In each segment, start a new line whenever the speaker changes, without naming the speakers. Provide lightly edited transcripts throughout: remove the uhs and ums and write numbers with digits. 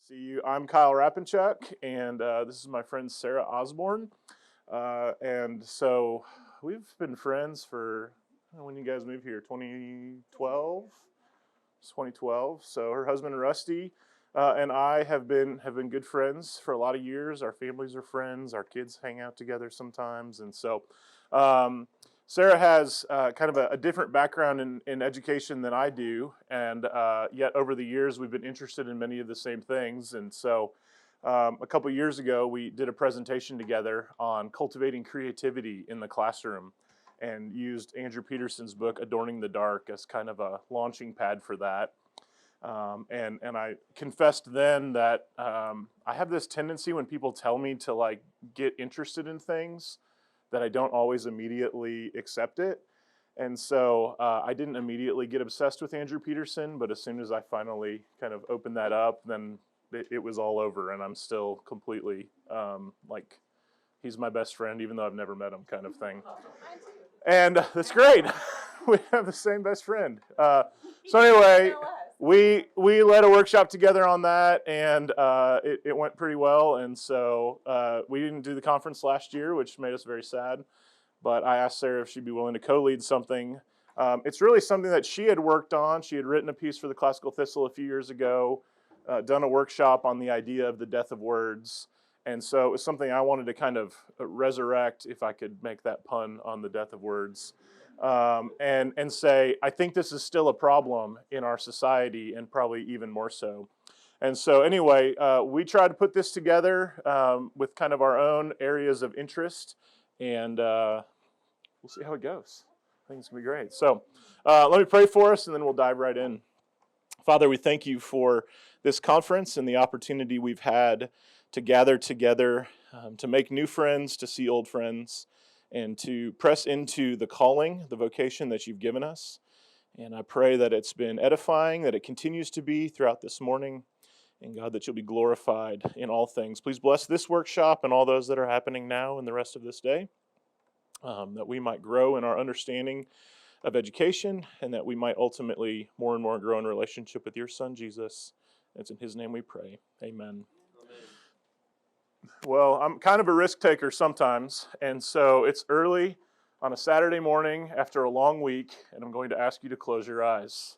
See you. I'm Kyle Rapinchuk, and this is my friend Sara Osborne. And so we've been friends for, when you guys moved here, 2012? It's 2012. So her husband Rusty and I have been good friends for a lot of years. Our families are friends. Our kids hang out together sometimes. And so Sara has kind of a different background in education than I do, and yet over the years we've been interested in many of the same things. And so a couple years ago we did a presentation together on cultivating creativity in the classroom and used Andrew Peterson's book Adorning the Dark as kind of a launching pad for that. And I confessed then that I have this tendency when people tell me to like get interested in things that I don't always immediately accept it. And so I didn't immediately get obsessed with Andrew Peterson, but as soon as I finally kind of opened that up, then it was all over, and I'm still completely like, he's my best friend, even though I've never met him, kind of thing. And that's great. We have the same best friend. So anyway, we led a workshop together on that, and it went pretty well. And so we didn't do the conference last year, which made us very sad. But I asked Sara if she'd be willing to co-lead something. It's really something that she had worked on. She had written a piece for the Classical Thistle a few years ago, done a workshop on the idea of the death of words. And so it was something I wanted to kind of resurrect, if I could make that pun on the death of words. And say, I think this is still a problem in our society, and probably even more so. And so anyway, we tried to put this together with kind of our own areas of interest, and we'll see how it goes. I think it's going to be great. So let me pray for us, and then we'll dive right in. Father, we thank you for this conference and the opportunity we've had to gather together, to make new friends, to see old friends, and to press into the calling, the vocation that you've given us. And I pray that it's been edifying, that it continues to be throughout this morning, and God, that you'll be glorified in all things. Please bless this workshop and all those that are happening now and the rest of this day, that we might grow in our understanding of education, and that we might ultimately more and more grow in relationship with your Son, Jesus. It's in his name we pray. Amen. Well, I'm kind of a risk taker sometimes, and so it's early on a Saturday morning after a long week, and I'm going to ask you to close your eyes.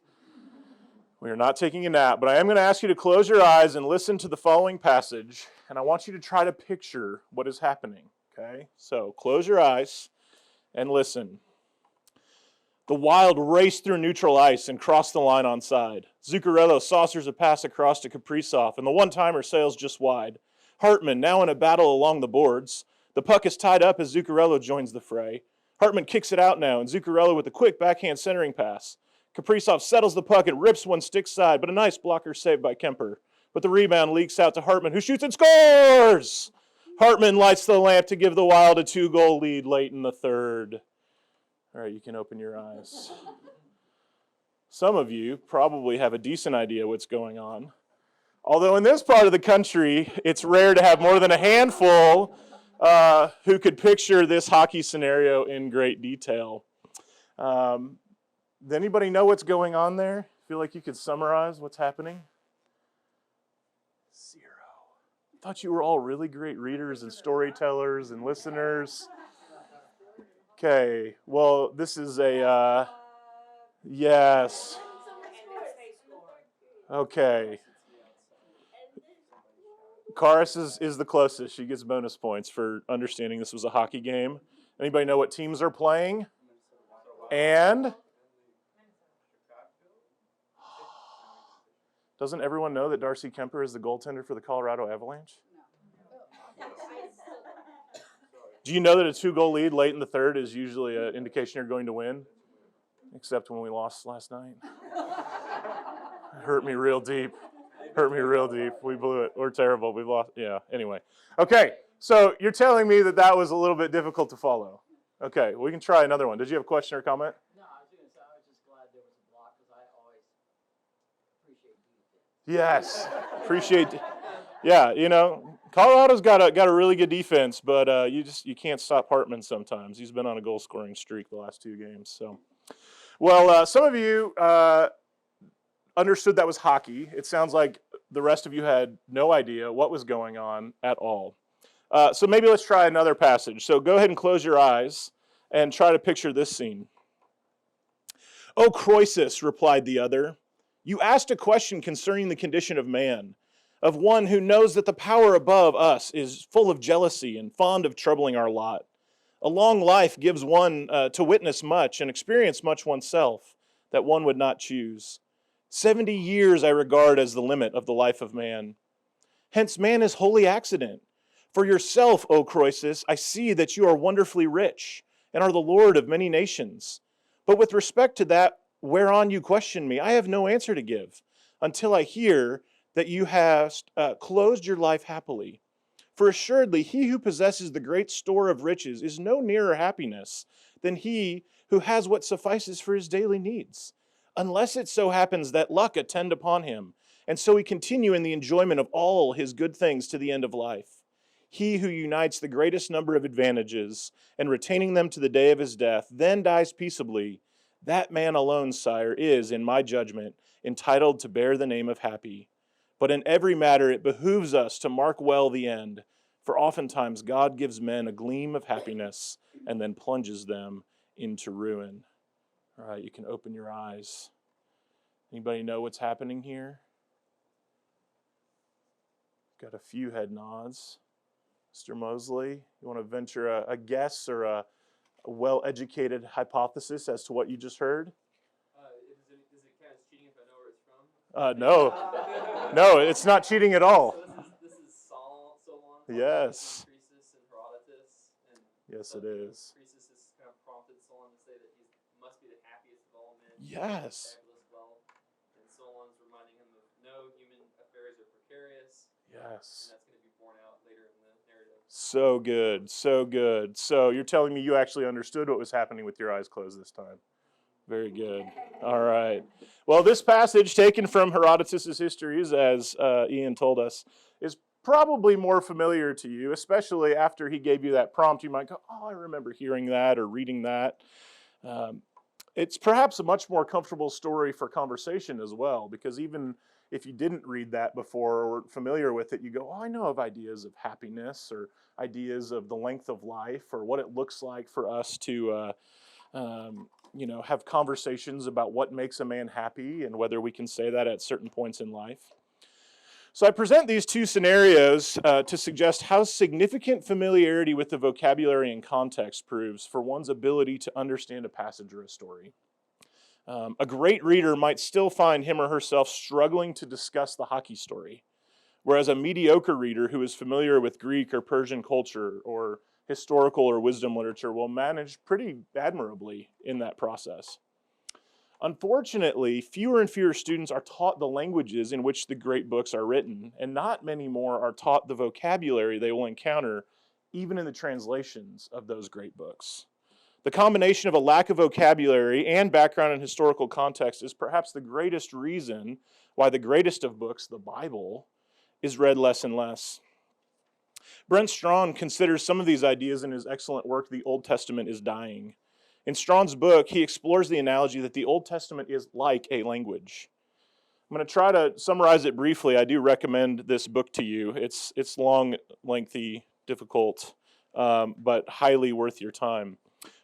We are not taking a nap, but I am going to ask you to close your eyes and listen to the following passage, and I want you to try to picture what is happening, okay? So close your eyes and listen. The Wild raced through neutral ice and crossed the line onside. Zuccarello saucers a pass across to Kaprizov, and the one-timer sails just wide. Hartman now in a battle along the boards. The puck is tied up as Zuccarello joins the fray. Hartman kicks it out now, and Zuccarello with a quick backhand centering pass. Kaprizov settles the puck and rips one stick side, but a nice blocker saved by Kemper. But the rebound leaks out to Hartman, who shoots and scores! Hartman lights the lamp to give the Wild a 2-goal lead late in the third. All right, you can open your eyes. Some of you probably have a decent idea what's going on. Although in this part of the country, it's rare to have more than a handful who could picture this hockey scenario in great detail. Does anybody know what's going on there? Feel like you could summarize what's happening? Zero. I thought you were all really great readers and storytellers and listeners. Okay, well, this is a, yes. Okay. Karis is the closest. She gets bonus points for understanding this was a hockey game. Anybody know what teams are playing? And? Doesn't everyone know that Darcy Kemper is the goaltender for the Colorado Avalanche? Do you know that a 2-goal lead late in the third is usually an indication you're going to win? Except when we lost last night. It hurt me real deep. We blew it. We're terrible. We've lost. Yeah, anyway. Okay, so you're telling me that was a little bit difficult to follow. Okay, we can try another one. Did you have a question or comment?
No, I was going to say, I was just glad there was a block because I always appreciate defense.
Yes, appreciate. Yeah, you know, Colorado's got a really good defense, but you can't stop Hartman sometimes. He's been on a goal-scoring streak the last 2 games. So, well, some of you understood that was hockey. It sounds like the rest of you had no idea what was going on at all. So maybe let's try another passage. So go ahead and close your eyes and try to picture this scene. "O Croesus," replied the other, "you asked a question concerning the condition of man, of one who knows that the power above us is full of jealousy and fond of troubling our lot. A long life gives one to witness much and experience much oneself that one would not choose. 70 years I regard as the limit of the life of man. Hence man is wholly accident. For yourself, O Croesus, I see that you are wonderfully rich and are the lord of many nations. But with respect to that whereon you question me, I have no answer to give until I hear that you have closed your life happily. For assuredly he who possesses the great store of riches is no nearer happiness than he who has what suffices for his daily needs, unless it so happens that luck attend upon him, and so he continue in the enjoyment of all his good things to the end of life. He who unites the greatest number of advantages, and retaining them to the day of his death, then dies peaceably. That man alone, sire, is, in my judgment, entitled to bear the name of happy. But in every matter it behooves us to mark well the end, for oftentimes God gives men a gleam of happiness and then plunges them into ruin." All right, you can open your eyes. Anybody know what's happening here? Got a few head nods. Mr. Mosley, you want to venture a guess or a well-educated hypothesis as to what you just heard?
Does it count as cheating if I know where it's from?
No, it's not cheating at all.
So this is Solon.
Yes.
Croesus and Herodotus. And
Yes, it is.
Croesus has kind of prompted Solon to say that he must be the happiest of all men.
Yes.
Fabulous wealth. And Solon's reminding him of no human affairs are precarious.
Yes.
And that's going to be borne out later in the narrative.
So good, so good. So you're telling me you actually understood what was happening with your eyes closed this time. Very good. All right. Well, this passage, taken from Herodotus' histories, as Ian told us, is probably more familiar to you, especially after he gave you that prompt. You might go, oh, I remember hearing that or reading that. It's perhaps a much more comfortable story for conversation as well, because even if you didn't read that before or weren't familiar with it, you go, oh, I know of ideas of happiness or ideas of the length of life or what it looks like for us to have conversations about what makes a man happy and whether we can say that at certain points in life. So I present these two scenarios to suggest how significant familiarity with the vocabulary and context proves for one's ability to understand a passage or a story. A great reader might still find him or herself struggling to discuss the hockey story, whereas a mediocre reader who is familiar with Greek or Persian culture or historical or wisdom literature will manage pretty admirably in that process. Unfortunately, fewer and fewer students are taught the languages in which the great books are written, and not many more are taught the vocabulary they will encounter even in the translations of those great books. The combination of a lack of vocabulary and background and historical context is perhaps the greatest reason why the greatest of books, the Bible, is read less and less. Brent Strawn considers some of these ideas in his excellent work, The Old Testament is Dying. In Strawn's book, he explores the analogy that the Old Testament is like a language. I'm going to try to summarize it briefly. I do recommend this book to you. It's long, lengthy, difficult, but highly worth your time.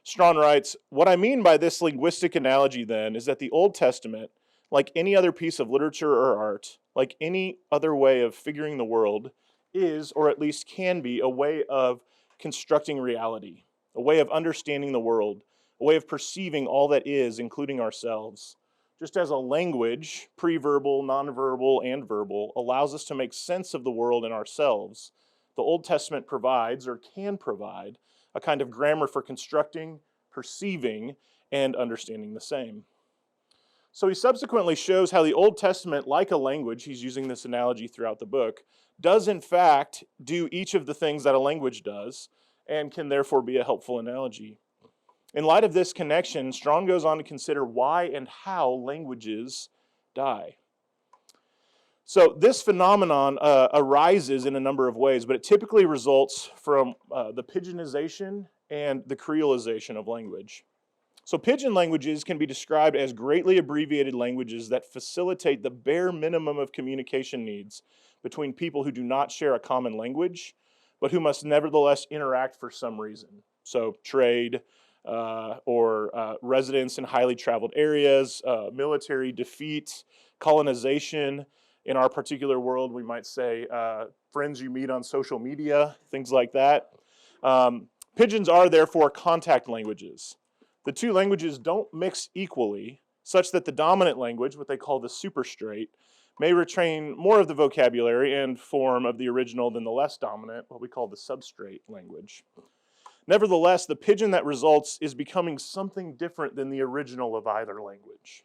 Strawn writes, "What I mean by this linguistic analogy then is that the Old Testament, like any other piece of literature or art, like any other way of figuring the world, is, or at least can be, a way of constructing reality, a way of understanding the world, a way of perceiving all that is, including ourselves. Just as a language, pre-verbal, non-verbal, and verbal, allows us to make sense of the world and ourselves, the Old Testament provides, or can provide, a kind of grammar for constructing, perceiving, and understanding the same." So he subsequently shows how the Old Testament, like a language, he's using this analogy throughout the book, does in fact do each of the things that a language does, and can therefore be a helpful analogy. In light of this connection, Strawn goes on to consider why and how languages die. So this phenomenon arises in a number of ways, but it typically results from the pidginization and the creolization of language. So pidgin languages can be described as greatly abbreviated languages that facilitate the bare minimum of communication needs between people who do not share a common language, but who must nevertheless interact for some reason. So trade, or residence in highly traveled areas, military defeat, colonization. In our particular world, we might say friends you meet on social media, things like that. Pidgins are therefore contact languages. The two languages don't mix equally, such that the dominant language, what they call the superstrate, may retain more of the vocabulary and form of the original than the less dominant, what we call the substrate language. Nevertheless, the pidgin that results is becoming something different than the original of either language.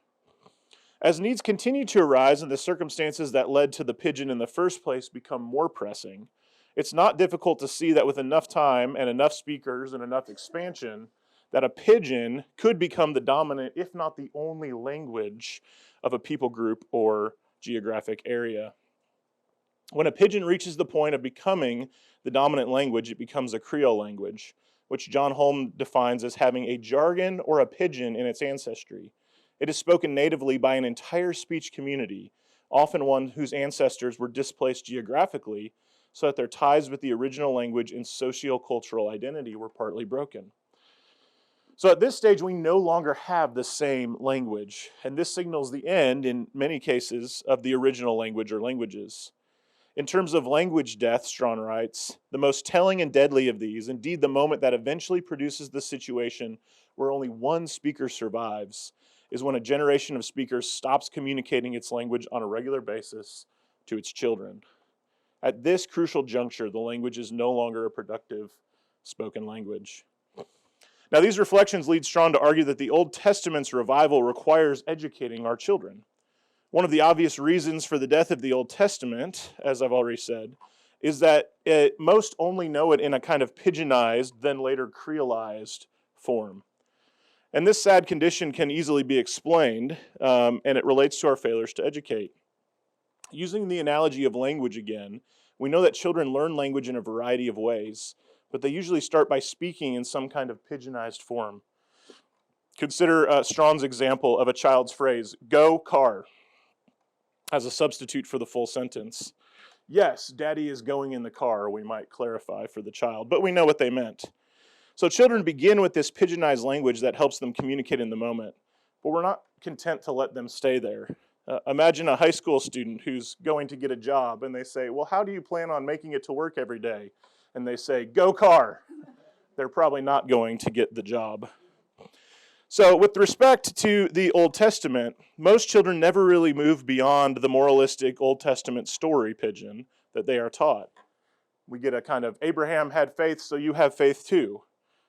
As needs continue to arise and the circumstances that led to the pidgin in the first place become more pressing, it's not difficult to see that with enough time and enough speakers and enough expansion, that a pidgin could become the dominant, if not the only language of a people group or geographic area. When a pidgin reaches the point of becoming the dominant language, it becomes a Creole language, which John Holm defines as having a jargon or a pidgin in its ancestry. It is spoken natively by an entire speech community, often one whose ancestors were displaced geographically, so that their ties with the original language and socio-cultural identity were partly broken. So at this stage, we no longer have the same language, and this signals the end, in many cases, of the original language or languages. In terms of language death, Strawn writes, the most telling and deadly of these, indeed the moment that eventually produces the situation where only one speaker survives, is when a generation of speakers stops communicating its language on a regular basis to its children. At this crucial juncture, the language is no longer a productive spoken language. Now, these reflections lead Strawn to argue that the Old Testament's revival requires educating our children. One of the obvious reasons for the death of the Old Testament, as I've already said, is that most only know it in a kind of pidginized, then later creolized form. And this sad condition can easily be explained, and it relates to our failures to educate. Using the analogy of language again, we know that children learn language in a variety of ways, but they usually start by speaking in some kind of pidginized form. Consider Strawn's example of a child's phrase, go car, as a substitute for the full sentence. Yes, Daddy is going in the car, we might clarify for the child, but we know what they meant. So children begin with this pidginized language that helps them communicate in the moment, but we're not content to let them stay there. Imagine a high school student who's going to get a job and they say, well, how do you plan on making it to work every day? And they say, go car. They're probably not going to get the job. So with respect to the Old Testament, most children never really move beyond the moralistic Old Testament story pidgin that they are taught. We get a kind of, Abraham had faith, so you have faith too.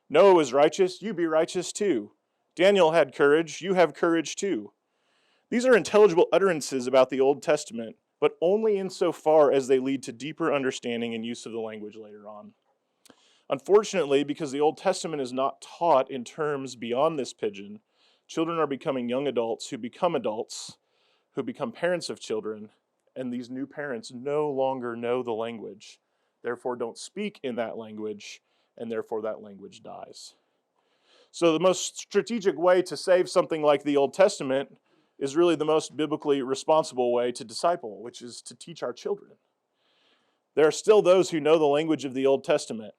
Noah was righteous, you be righteous too. Daniel had courage, you have courage too. These are intelligible utterances about the Old Testament, but only insofar as they lead to deeper understanding and use of the language later on. Unfortunately, because the Old Testament is not taught in terms beyond this pidgin, children are becoming young adults, who become parents of children, and these new parents no longer know the language, therefore don't speak in that language, and therefore that language dies. So the most strategic way to save something like the Old Testament is really the most biblically responsible way to disciple, which is to teach our children. There are still those who know the language of the Old Testament,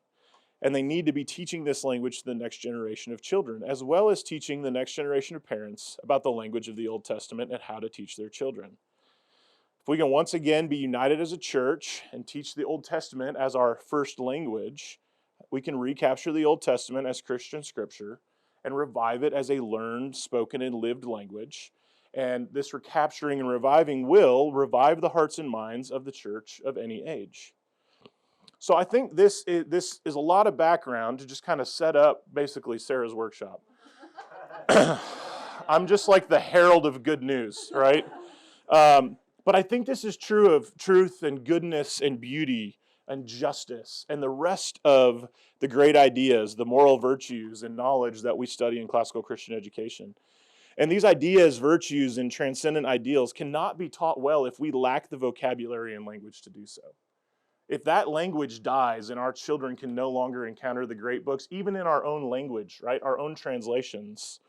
and they need to be teaching this language to the next generation of children, as well as teaching the next generation of parents about the language of the Old Testament and how to teach their children. If we can once again be united as a church and teach the Old Testament as our first language, we can recapture the Old Testament as Christian scripture and revive it as a learned, spoken, and lived language. And this recapturing and reviving will revive the hearts and minds of the church of any age. So I think this is a lot of background to just kind of set up basically Sarah's workshop. I'm just like the herald of good news, right? But I think this is true of truth and goodness and beauty and justice and the rest of the great ideas, the moral virtues and knowledge that we study in classical Christian education. And these ideas, virtues, and transcendent ideals cannot be taught well if we lack the vocabulary and language to do so. If that language dies and our children can no longer encounter the great books, even in our own language, right, our own translations,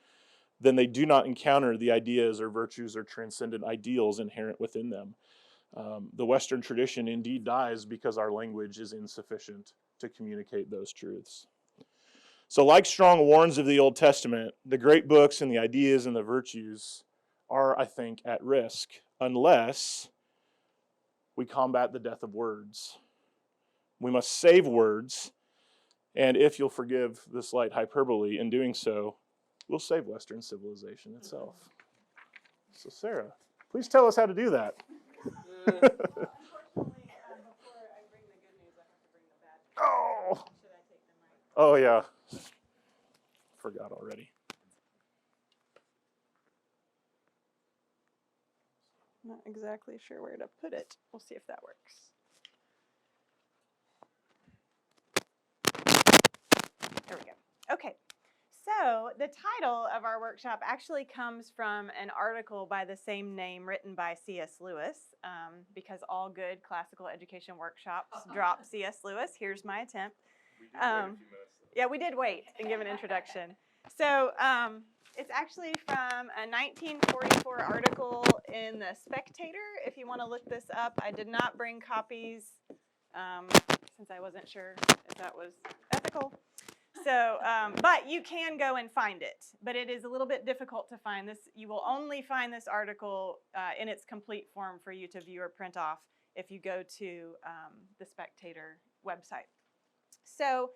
then they do not encounter the ideas or virtues or transcendent ideals inherent within them. The Western tradition indeed dies because our language is insufficient to communicate those truths. So, like strong warns of the Old Testament, the great books and the ideas and the virtues are, I think, at risk unless we combat the death of words. We must save words, and if you'll forgive the slight hyperbole, in doing so, we'll save Western civilization itself. So, Sarah, please tell us how to do that.
Unfortunately, before I bring the good news, I have to bring the bad news.
Oh,
Should I take them right?
oh yeah. Forgot already.
Not exactly sure where to put it. We'll see if that works. There we go. Okay. So the title of our workshop actually comes from an article by the same name written by C.S. Lewis, because all good classical education workshops drop C.S. Lewis. Here's my attempt. Yeah, we did wait and give an introduction. So it's actually from a 1944 article in The Spectator. If you want to look this up, I did not bring copies since I wasn't sure if that was ethical. So, but you can go and find it. But it is a little bit difficult to find this. You will only find this article in its complete form for you to view or print off if you go to the Spectator website. So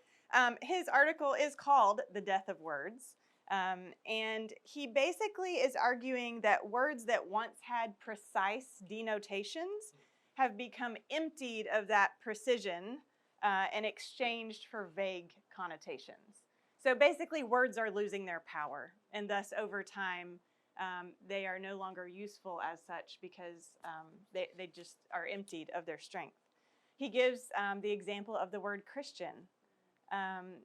his article is called The Death of Words. And he basically is arguing that words that once had precise denotations have become emptied of that precision and exchanged for vague connotations. So basically, words are losing their power, and thus over time, they are no longer useful as such because they just are emptied of their strength. He gives the example of the word Christian,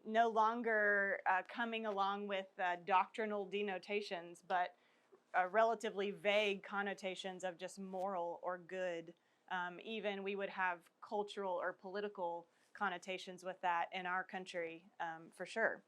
no longer coming along with doctrinal denotations, but relatively vague connotations of just moral or good. Even we would have cultural or political connotations with that in our country, for sure.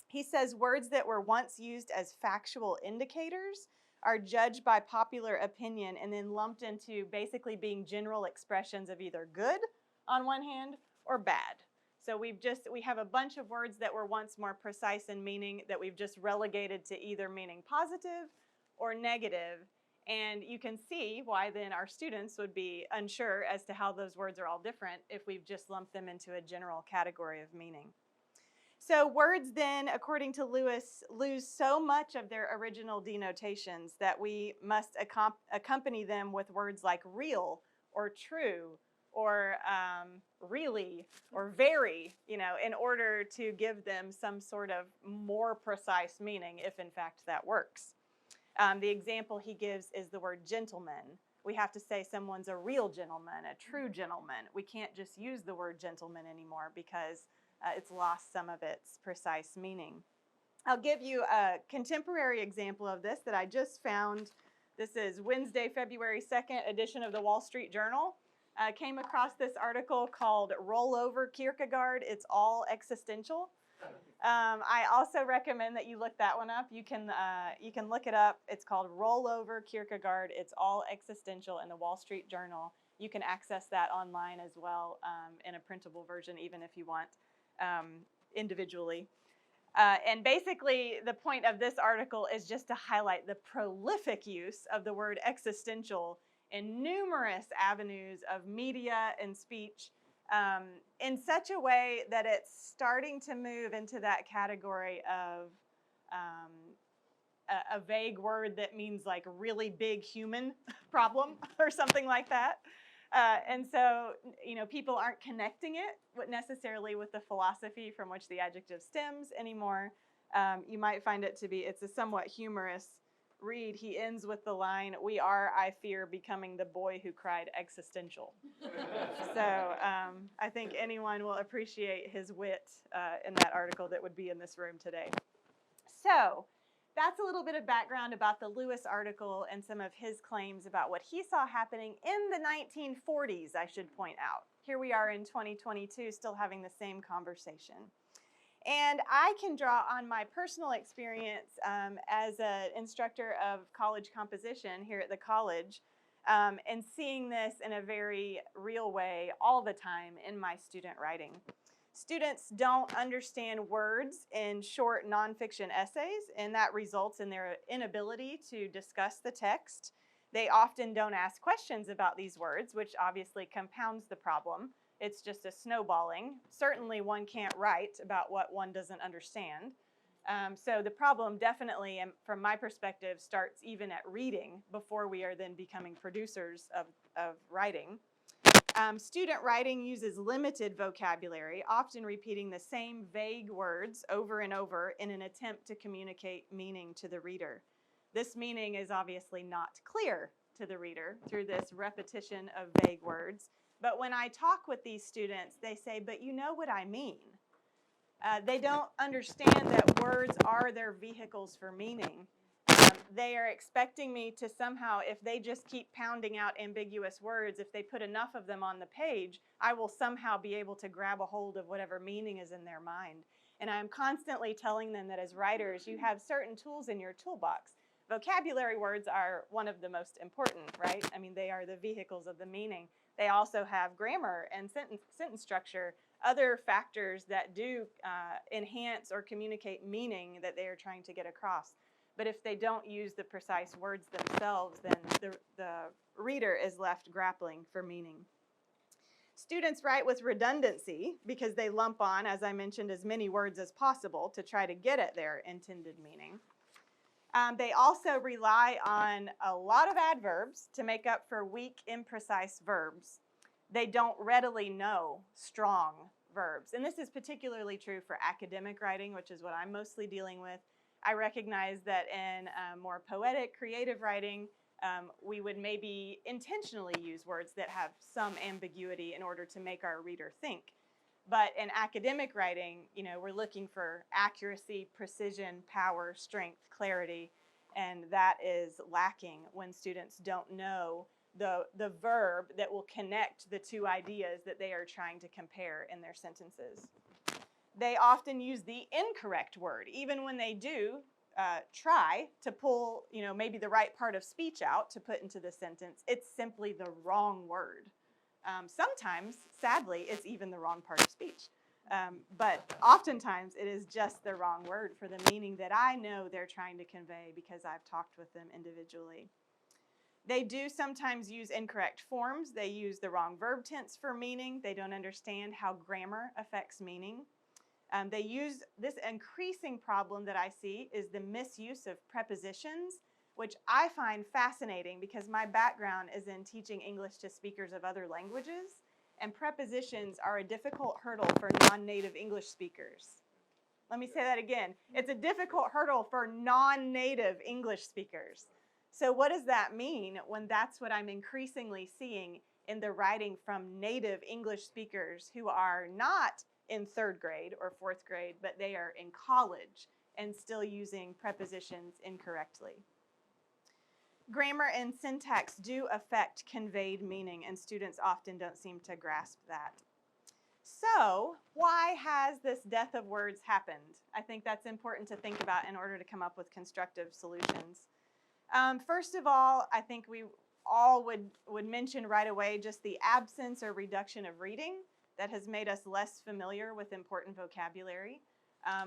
He says words that were once used as factual indicators are judged by popular opinion and then lumped into basically being general expressions of either good on one hand or bad. So we have a bunch of words that were once more precise in meaning that we've just relegated to either meaning positive or negative. And you can see why then our students would be unsure as to how those words are all different if we've just lumped them into a general category of meaning. So words then, according to Lewis, lose so much of their original denotations that we must accompany them with words like real or true or really or very, in order to give them some sort of more precise meaning, if in fact that works. The example he gives is the word gentleman. We have to say someone's a real gentleman, a true gentleman. We can't just use the word gentleman anymore because it's lost some of its precise meaning. I'll give you a contemporary example of this that I just found. This is Wednesday, February 2nd edition of the Wall Street Journal. Came across this article called Roll Over Kierkegaard, It's All Existential. I also recommend that you look that one up. You can look it up. It's called Roll Over Kierkegaard, It's All Existential in the Wall Street Journal. You can access that online as well in a printable version, even if you want individually. And basically, the point of this article is just to highlight the prolific use of the word existential in numerous avenues of media and speech, in such a way that it's starting to move into that category of a vague word that means like really big human problem or something like that. And so, people aren't connecting it necessarily with the philosophy from which the adjective stems anymore. You might find it to be, it's a somewhat humorous read. He ends with the line, "We are, I fear, becoming the boy who cried existential." So I think anyone will appreciate his wit in that article that would be in this room today. So that's a little bit of background about the Lewis article and some of his claims about what he saw happening in the 1940s, I should point out. Here we are in 2022 still having the same conversation. And I can draw on my personal experience as an instructor of college composition here at the college, and seeing this in a very real way all the time in my student writing. Students don't understand words in short nonfiction essays, and that results in their inability to discuss the text. They often don't ask questions about these words, which obviously compounds the problem. It's just a snowballing. Certainly one can't write about what one doesn't understand. So the problem definitely, from my perspective, starts even at reading before we are then becoming producers of writing. Student writing uses limited vocabulary, often repeating the same vague words over and over in an attempt to communicate meaning to the reader. This meaning is obviously not clear to the reader through this repetition of vague words. But when I talk with these students, they say, but you know what I mean. They don't understand that words are their vehicles for meaning. They are expecting me to somehow, if they just keep pounding out ambiguous words, if they put enough of them on the page, I will somehow be able to grab a hold of whatever meaning is in their mind. And I'm constantly telling them that as writers, you have certain tools in your toolbox. Vocabulary words are one of the most important, right? I mean, they are the vehicles of the meaning. They also have grammar and sentence structure, other factors that do enhance or communicate meaning that they are trying to get across. But if they don't use the precise words themselves, then the reader is left grappling for meaning. Students write with redundancy because they lump on, as I mentioned, as many words as possible to try to get at their intended meaning. They also rely on a lot of adverbs to make up for weak, imprecise verbs. They don't readily know strong verbs. And this is particularly true for academic writing, which is what I'm mostly dealing with. I recognize that in more poetic, creative writing, we would maybe intentionally use words that have some ambiguity in order to make our reader think. But in academic writing, we're looking for accuracy, precision, power, strength, clarity, and that is lacking when students don't know the verb that will connect the two ideas that they are trying to compare in their sentences. They often use the incorrect word, even when they do try to pull, maybe the right part of speech out to put into the sentence. It's simply the wrong word. Sometimes, sadly, it's even the wrong part of speech. But oftentimes, it is just the wrong word for the meaning that I know they're trying to convey because I've talked with them individually. They do sometimes use incorrect forms. They use the wrong verb tense for meaning. They don't understand how grammar affects meaning. They use this increasing problem that I see is the misuse of prepositions, which I find fascinating because my background is in teaching English to speakers of other languages, and prepositions are a difficult hurdle for non-native English speakers. Let me say that again. It's a difficult hurdle for non-native English speakers. So what does that mean when that's what I'm increasingly seeing in the writing from native English speakers who are not in 3rd grade or 4th grade, but they are in college and still using prepositions incorrectly? Grammar and syntax do affect conveyed meaning, and students often don't seem to grasp that. So, why has this death of words happened? I think that's important to think about in order to come up with constructive solutions. First of all, I think we all would mention right away just the absence or reduction of reading that has made us less familiar with important vocabulary.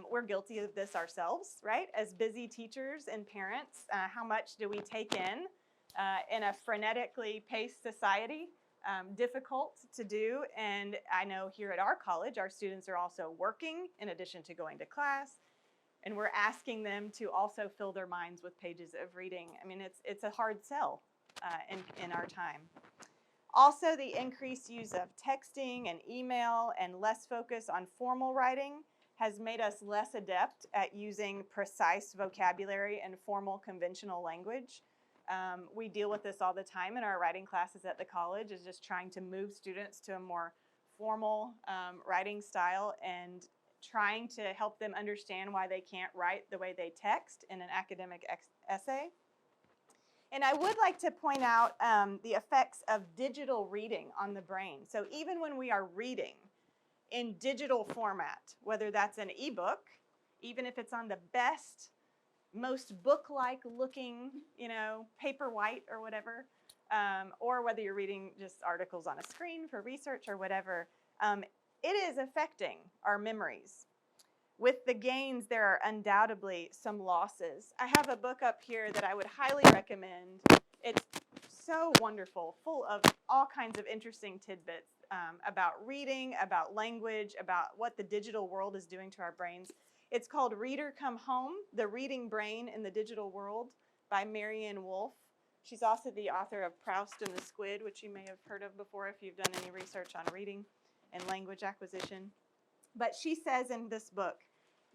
We're guilty of this ourselves, right? As busy teachers and parents, how much do we take in a frenetically paced society? Difficult to do, and I know here at our college, our students are also working in addition to going to class, and we're asking them to also fill their minds with pages of reading. I mean, it's a hard sell in our time. Also, the increased use of texting and email and less focus on formal writing has made us less adept at using precise vocabulary and formal conventional language. We deal with this all the time in our writing classes at the college, is just trying to move students to a more formal writing style and trying to help them understand why they can't write the way they text in an academic essay. And I would like to point out the effects of digital reading on the brain. So even when we are reading, in digital format, whether that's an ebook, even if it's on the best, most book-like looking, paper white or whatever, or whether you're reading just articles on a screen for research or whatever, it is affecting our memories. With the gains, there are undoubtedly some losses. I have a book up here that I would highly recommend. It's so wonderful, full of all kinds of interesting tidbits about reading, about language, about what the digital world is doing to our brains. It's called Reader Come Home, The Reading Brain in the Digital World by Marianne Wolf. She's also the author of Proust and the Squid, which you may have heard of before if you've done any research on reading and language acquisition. But she says in this book,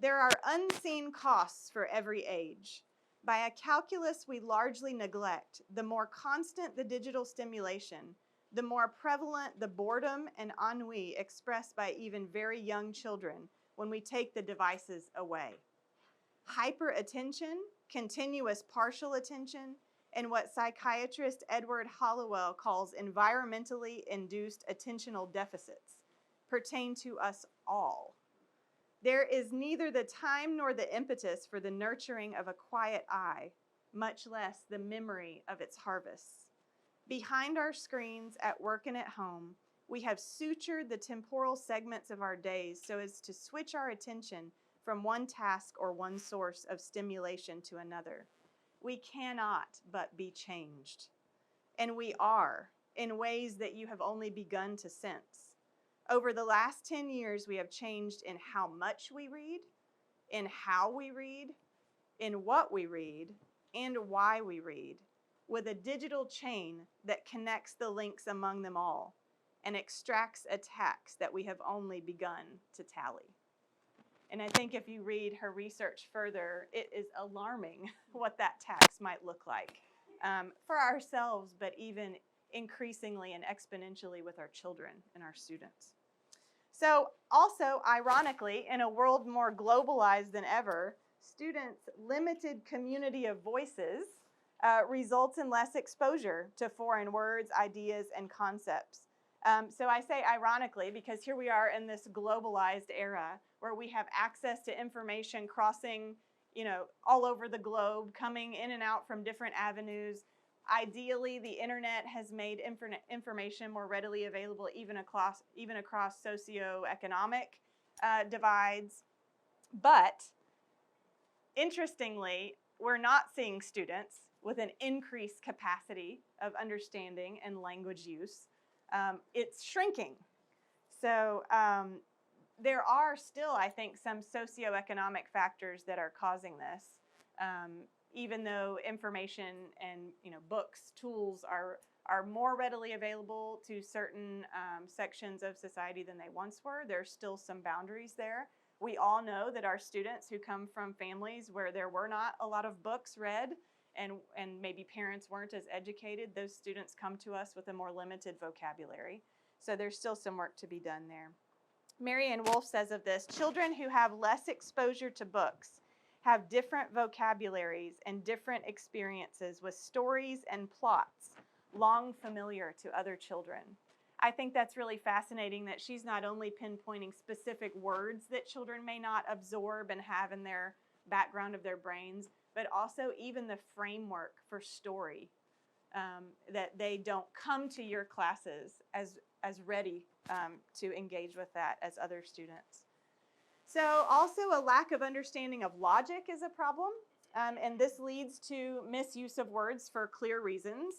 there are unseen costs for every age. By a calculus we largely neglect, the more constant the digital stimulation, the more prevalent the boredom and ennui expressed by even very young children when we take the devices away. Hyperattention, continuous partial attention, and what psychiatrist Edward Hallowell calls environmentally induced attentional deficits pertain to us all. There is neither the time nor the impetus for the nurturing of a quiet eye, much less the memory of its harvests. Behind our screens, at work and at home, we have sutured the temporal segments of our days so as to switch our attention from one task or one source of stimulation to another. We cannot but be changed. And we are, in ways that you have only begun to sense. Over the last 10 years, we have changed in how much we read, in how we read, in what we read, and why we read, with a digital chain that connects the links among them all and extracts a tax that we have only begun to tally. And I think if you read her research further, it is alarming what that tax might look like for ourselves, but even increasingly and exponentially with our children and our students. So also, ironically, in a world more globalized than ever, students' limited community of voices results in less exposure to foreign words, ideas, and concepts. So I say ironically because here we are in this globalized era where we have access to information crossing, all over the globe, coming in and out from different avenues. Ideally, the internet has made information more readily available even across socioeconomic divides. But interestingly, we're not seeing students with an increased capacity of understanding and language use. It's shrinking. So there are still, I think, some socioeconomic factors that are causing this. Even though information and books, tools are more readily available to certain sections of society than they once were, there's still some boundaries there. We all know that our students who come from families where there were not a lot of books read and maybe parents weren't as educated, those students come to us with a more limited vocabulary. So there's still some work to be done there. Marianne Wolf says of this, children who have less exposure to books have different vocabularies and different experiences with stories and plots long familiar to other children. I think that's really fascinating that she's not only pinpointing specific words that children may not absorb and have in their background of their brains, but also even the framework for story, that they don't come to your classes as ready to engage with that as other students. So also a lack of understanding of logic is a problem, and this leads to misuse of words for clear reasons.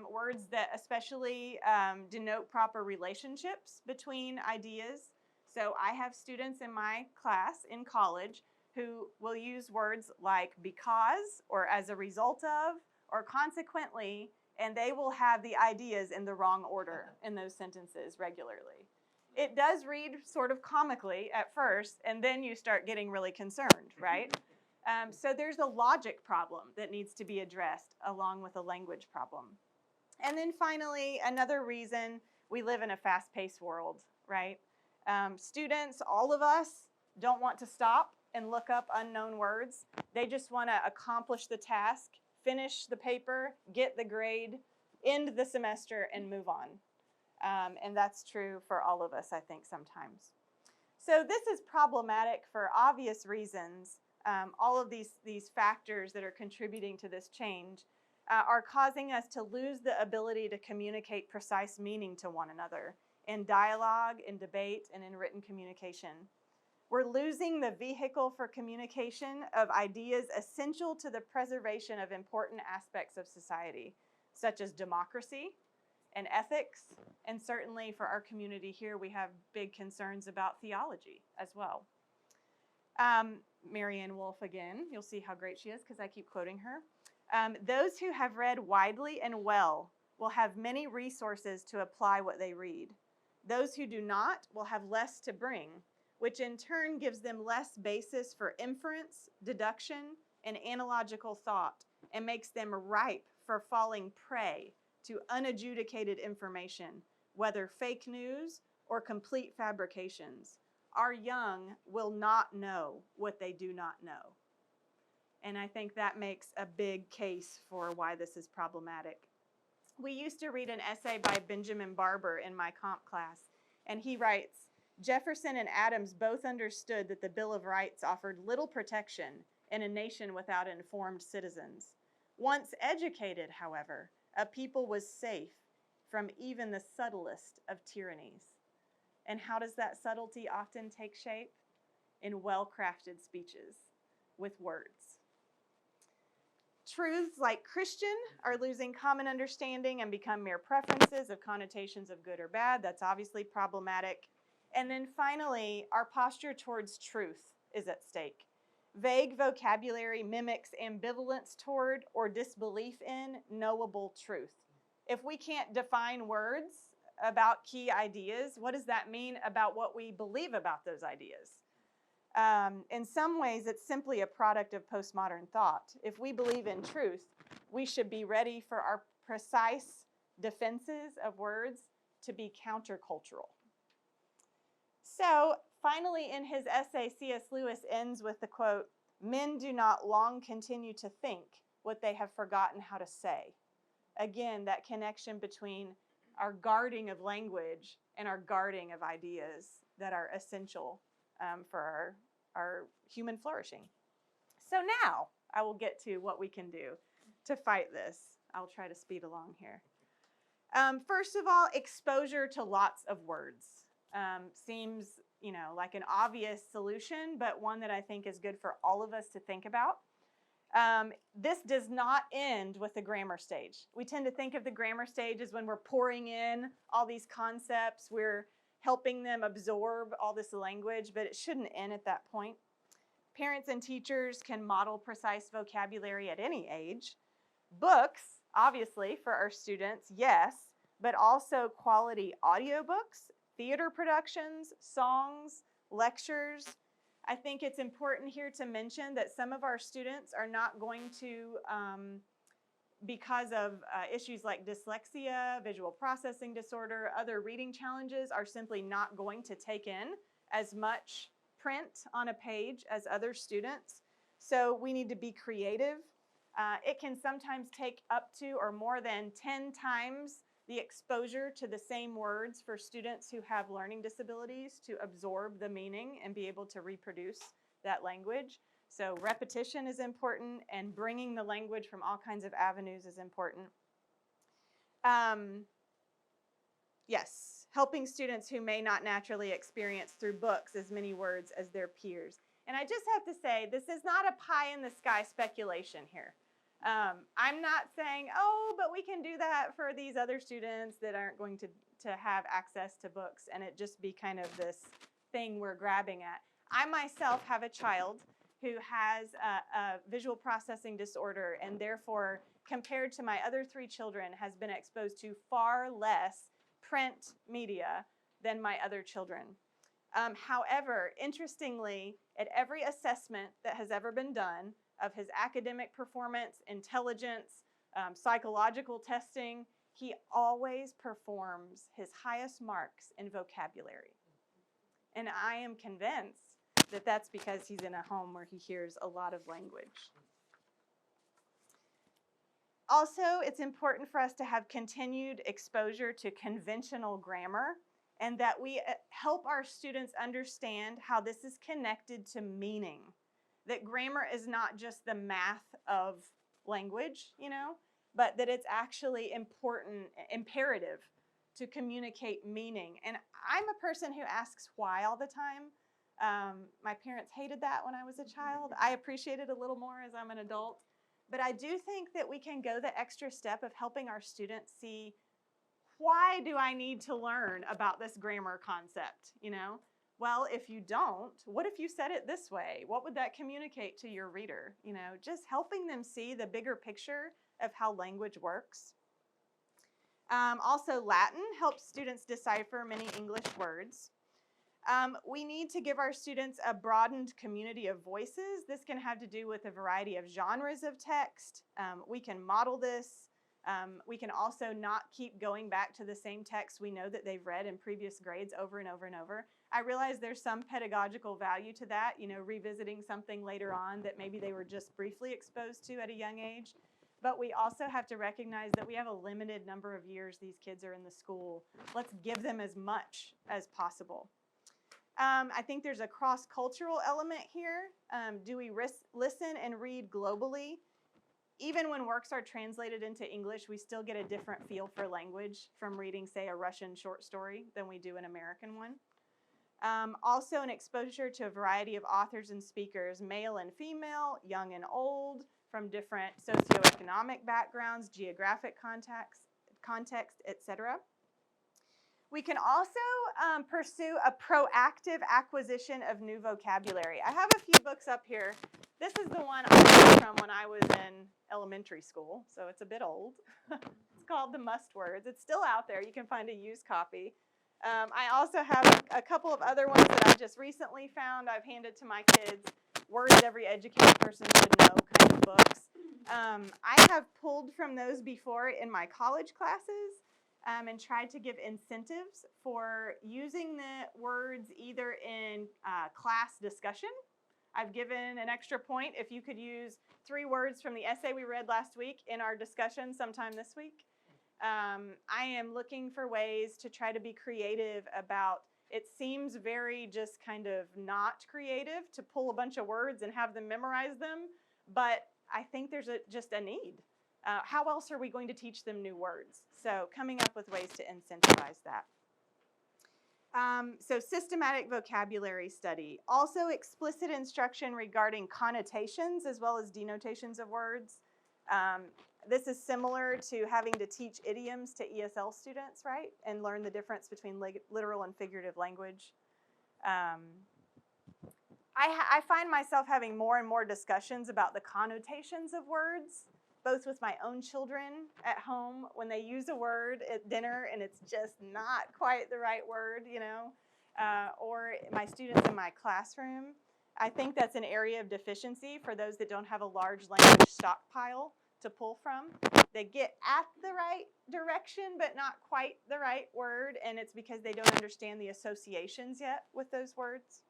Words that especially denote proper relationships between ideas. So I have students in my class in college who will use words like because, or as a result of, or consequently, and they will have the ideas in the wrong order in those sentences regularly. It does read sort of comically at first, and then you start getting really concerned, right? So there's a logic problem that needs to be addressed along with a language problem. And then finally, another reason we live in a fast-paced world, right? Students, all of us, don't want to stop and look up unknown words. They just want to accomplish the task, finish the paper, get the grade, end the semester, and move on. And that's true for all of us, I think, sometimes. So this is problematic for obvious reasons. All of these factors that are contributing to this change are causing us to lose the ability to communicate precise meaning to one another in dialogue, in debate, and in written communication. We're losing the vehicle for communication of ideas essential to the preservation of important aspects of society, such as democracy and ethics, and certainly for our community here, we have big concerns about theology as well. Marianne Wolfe again, you'll see how great she is because I keep quoting her. Those who have read widely and well will have many resources to apply what they read. Those who do not will have less to bring, which in turn gives them less basis for inference, deduction, and analogical thought, and makes them ripe for falling prey to unadjudicated information, whether fake news or complete fabrications. Our young will not know what they do not know. And I think that makes a big case for why this is problematic. We used to read an essay by Benjamin Barber in my comp class, and he writes, Jefferson and Adams both understood that the Bill of Rights offered little protection in a nation without informed citizens. Once educated, however, a people was safe from even the subtlest of tyrannies. And how does that subtlety often take shape? In well-crafted speeches with words. Truths like Christian are losing common understanding and become mere preferences of connotations of good or bad. That's obviously problematic. And then finally, our posture towards truth is at stake. Vague vocabulary mimics ambivalence toward or disbelief in knowable truth. If we can't define words about key ideas, what does that mean about what we believe about those ideas? In some ways, it's simply a product of postmodern thought. If we believe in truth, we should be ready for our precise defenses of words to be countercultural. So, finally, in his essay, C.S. Lewis ends with the quote, "Men do not long continue to think what they have forgotten how to say." Again, that connection between our guarding of language and our guarding of ideas that are essential for our human flourishing. So now I will get to what we can do to fight this. I'll try to speed along here. First of all, exposure to lots of words seems, like an obvious solution, but one that I think is good for all of us to think about. This does not end with the grammar stage. We tend to think of the grammar stage as when we're pouring in all these concepts, we're helping them absorb all this language, but it shouldn't end at that point. Parents and teachers can model precise vocabulary at any age. Books, obviously, for our students, yes, but also quality audiobooks, theater productions, songs, lectures. I think it's important here to mention that some of our students are not going to, because of issues like dyslexia, visual processing disorder, other reading challenges, are simply not going to take in as much print on a page as other students. So we need to be creative. It can sometimes take up to or more than 10 times the exposure to the same words for students who have learning disabilities to absorb the meaning and be able to reproduce that language. So repetition is important, and bringing the language from all kinds of avenues is important. Yes, helping students who may not naturally experience through books as many words as their peers. And I just have to say, this is not a pie-in-the-sky speculation here. I'm not saying, oh, but we can do that for these other students that aren't going to have access to books, and it just be kind of this thing we're grabbing at. I myself have a child who has a visual processing disorder, and therefore, compared to my other 3 children, has been exposed to far less print media than my other children. However, interestingly, at every assessment that has ever been done of his academic performance, intelligence, psychological testing, he always performs his highest marks in vocabulary. And I am convinced that that's because he's in a home where he hears a lot of language. Also, it's important for us to have continued exposure to conventional grammar and that we help our students understand how this is connected to meaning. That grammar is not just the math of language, but that it's actually important, imperative to communicate meaning. And I'm a person who asks why all the time. My parents hated that when I was a child. I appreciate it a little more as I'm an adult. But I do think that we can go the extra step of helping our students see, why do I need to learn about this grammar concept? Well, if you don't, what if you said it this way? What would that communicate to your reader? Just helping them see the bigger picture of how language works. Also, Latin helps students decipher many English words. We need to give our students a broadened community of voices. This can have to do with a variety of genres of text. We can model this. We can also not keep going back to the same text we know that they've read in previous grades over and over and over. I realize there's some pedagogical value to that, revisiting something later on that maybe they were just briefly exposed to at a young age. But we also have to recognize that we have a limited number of years these kids are in the school. Let's give them as much as possible. I think there's a cross-cultural element here. Do we listen and read globally? Even when works are translated into English, we still get a different feel for language from reading, say, a Russian short story than we do an American one. Also, an exposure to a variety of authors and speakers, male and female, young and old, from different socioeconomic backgrounds, geographic context, etc. We can also pursue a proactive acquisition of new vocabulary. I have a few books up here. This is the one I read from when I was in elementary school, so it's a bit old. It's called The Must Words. It's still out there. You can find a used copy. I also have a couple of other ones that I just recently found. I've handed to my kids. Words every educated person should know kind of books. I have pulled from those before in my college classes. And tried to give incentives for using the words either in class discussion. I've given an extra point if you could use 3 words from the essay we read last week in our discussion sometime this week. I am looking for ways to try to be creative about, it seems very just kind of not creative to pull a bunch of words and have them memorize them, but I think there's just a need. How else are we going to teach them new words? So coming up with ways to incentivize that. So systematic vocabulary study. Also explicit instruction regarding connotations as well as denotations of words. This is similar to having to teach idioms to ESL students, right? And learn the difference between literal and figurative language. I find myself having more and more discussions about the connotations of words, both with my own children at home when they use a word at dinner and it's just not quite the right word, or my students in my classroom. I think that's an area of deficiency for those that don't have a large language stockpile to pull from. They get at the right direction, but not quite the right word, and it's because they don't understand the associations yet with those words.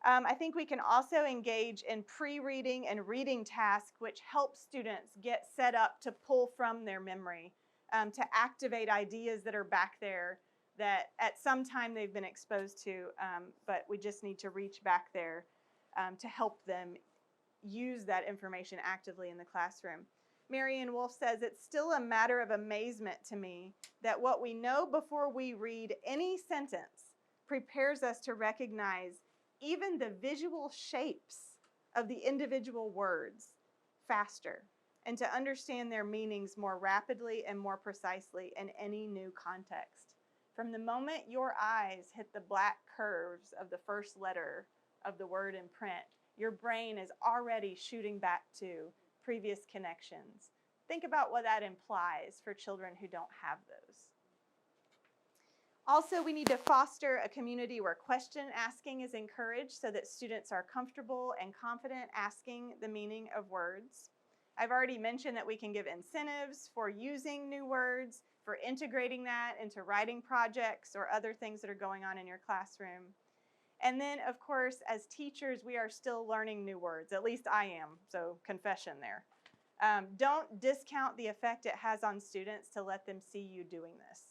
I think we can also engage in pre-reading and reading tasks, which help students get set up to pull from their memory, to activate ideas that are back there that at some time they've been exposed to, but we just need to reach back there to help them use that information actively in the classroom. Marianne Wolf says, it's still a matter of amazement to me that what we know before we read any sentence prepares us to recognize even the visual shapes of the individual words faster and to understand their meanings more rapidly and more precisely in any new context. From the moment your eyes hit the black curves of the first letter of the word in print, your brain is already shooting back to previous connections. Think about what that implies for children who don't have those. Also, we need to foster a community where question asking is encouraged so that students are comfortable and confident asking the meaning of words. I've already mentioned that we can give incentives for using new words, for integrating that into writing projects or other things that are going on in your classroom. And then, of course, as teachers, we are still learning new words. At least I am, so confession there. Don't discount the effect it has on students to let them see you doing this.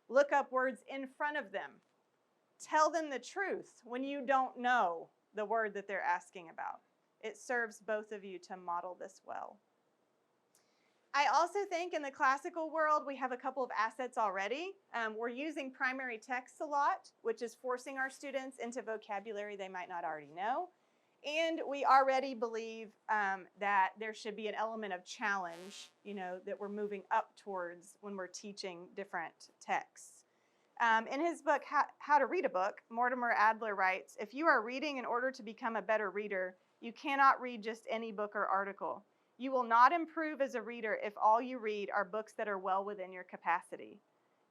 Look up words in front of them. Tell them the truth when you don't know the word that they're asking about. It serves both of you to model this well. I also think in the classical world, we have a couple of assets already. We're using primary texts a lot, which is forcing our students into vocabulary they might not already know. And we already believe that there should be an element of challenge, that we're moving up towards when we're teaching different texts. In his book, How to Read a Book, Mortimer Adler writes, if you are reading in order to become a better reader, you cannot read just any book or article. You will not improve as a reader if all you read are books that are well within your capacity.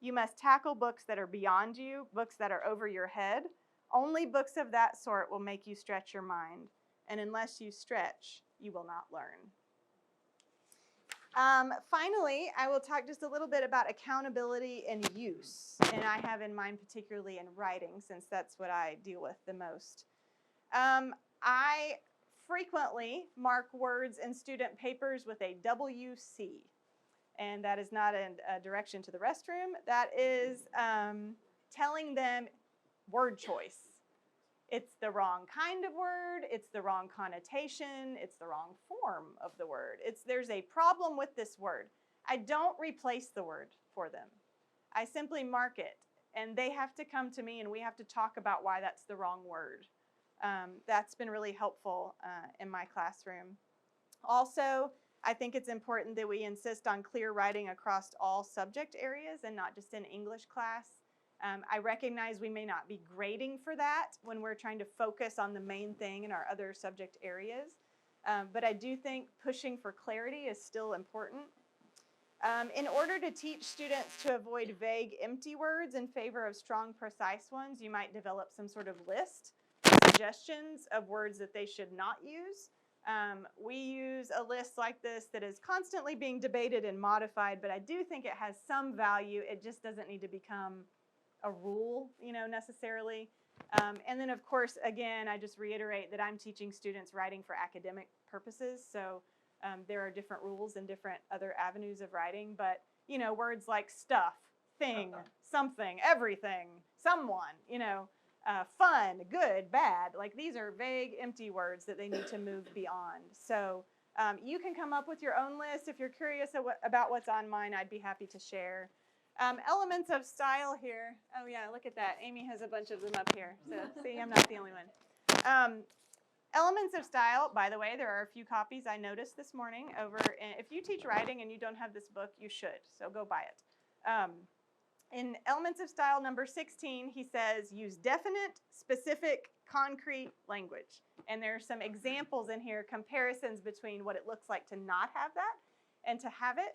You must tackle books that are beyond you, books that are over your head. Only books of that sort will make you stretch your mind. And unless you stretch, you will not learn. Finally, I will talk just a little bit about accountability and use. And I have in mind particularly in writing, since that's what I deal with the most. I frequently mark words in student papers with a WC. And that is not a direction to the restroom. That is telling them word choice. It's the wrong kind of word, it's the wrong connotation, it's the wrong form of the word. There's a problem with this word. I don't replace the word for them. I simply mark it, and they have to come to me and we have to talk about why that's the wrong word. That's been really helpful in my classroom. Also, I think it's important that we insist on clear writing across all subject areas and not just in English class. I recognize we may not be grading for that when we're trying to focus on the main thing in our other subject areas. But I do think pushing for clarity is still important. In order to teach students to avoid vague, empty words in favor of strong, precise ones, you might develop some sort of list, suggestions of words that they should not use. We use a list like this that is constantly being debated and modified, but I do think it has some value. It just doesn't need to become a rule, necessarily. And then, of course, again, I just reiterate that I'm teaching students writing for academic purposes. So there are different rules and different other avenues of writing. But, words like stuff, thing, something, everything, someone, fun, good, bad. Like these are vague, empty words that they need to move beyond. So you can come up with your own list. If you're curious about what's on mine, I'd be happy to share. Elements of style here. Oh yeah, look at that. Amy has a bunch of them up here. So see, I'm not the only one. Elements of style, by the way, there are a few copies I noticed this morning over. If you teach writing and you don't have this book, you should. So go buy it. In Elements of Style number 16, he says, use definite, specific, concrete language. And there are some examples in here, comparisons between what it looks like to not have that and to have it.